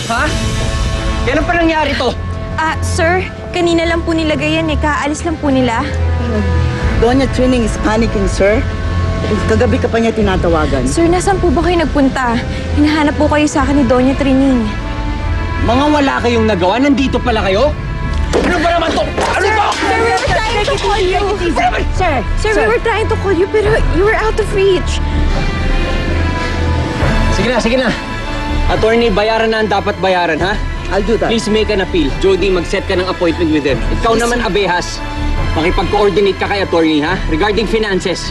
Ha? Kailan pa nangyari to? Sir, kanina lang po nilagay yan eh. Kaalis lang po nila. Doña Trining is panicking, sir. Kagabi ka pa niya tinatawagan. Sir, nasaan po ba kayo nagpunta? Hinahanap po kayo sa akin ni Doña Trining. Mga wala kayong nagawa, nandito pala kayo? Ano ba naman to? Ano to? Sir, we were trying to call you. Sir, we were trying to call you pero you were out of reach. Sige na. Attorney, bayaran na ang dapat bayaran, ha? I'll do that. Please make an appeal. Jody, mag-set ka ng appointment with them. Ikaw naman, Abehas. Makipag-coordinate ka kay attorney, ha? Regarding finances.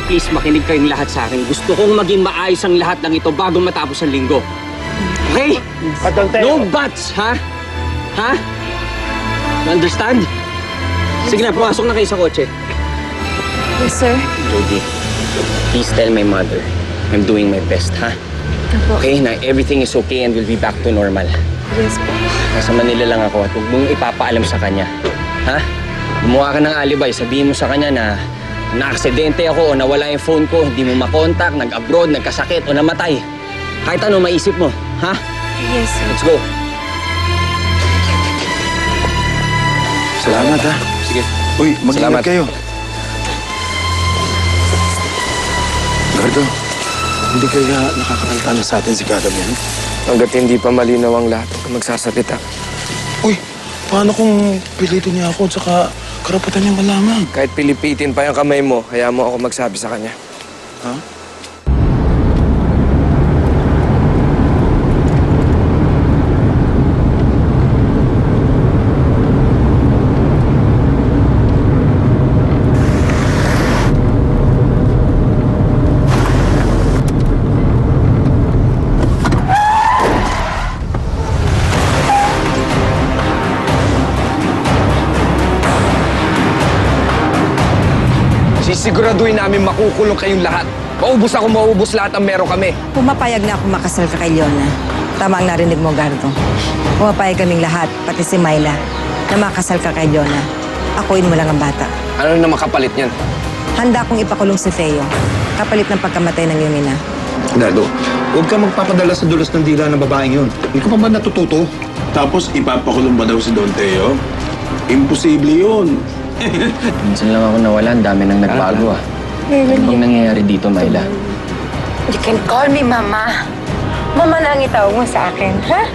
Please, makinig kayong lahat sa akin. Gusto kong maging maayos ang lahat ng ito bago matapos ang linggo. Okay? No buts, ha? Ha? You understand? Sige na, pumasok na kayo sa kotse. Yes, sir. Jody, please tell my mother I'm doing my best, ha? Apo. Okay, na everything is okay and we'll be back to normal. Yes po. Nasa Manila lang ako at huwag mong ipapaalam sa kanya. Ha? Gumawa ka ng alibay. Sabihin mo sa kanya na na-aksidente ako o nawala yung phone ko, hindi mo makontak, nag-abroad, nagkasakit o namatay. Kahit ano maisip mo. Ha? Yes, sir. Let's go. Salamat, ha? Sige. Uy, mag-ingat Salamat. kayo. Gardo, hindi kaya nakakakaltana sa atin si Kadam yan? Hanggat hindi pa malinaw ang lahat, huwag magsasalita. Uy, paano kung pilitin niya ako at saka karapatan niyang malaman? Kahit pilipitin pa yung kamay mo, hayaan mo ako magsabi sa kanya. Ha? Sisiguraduhin namin makukulong kayong lahat. Maubos lahat ang meron kami. Pumapayag na ako makasal ka kay Leona. Tama ang narinig mo, Gardo. Pumapayag kaming lahat, pati si Myla, na makasal ka kay Leona. Akuin mo lang ang bata. Ano na makapalit niyan? Handa kong ipakulong si Theo, kapalit ng pagkamatay ng iyong ina. Gardo, huwag ka magpapadala sa dulas ng dila ng babaeng yun. Hindi ko pa ba natututo? Tapos ipapakulong ba daw si Don Teo? Imposible yun. Minsan lang ako nawala. Ang dami nang nagbago, ah. Ano bang nangyayari dito, Myla? You can call me Mama. Mama na ang itawag mo sa akin, ha?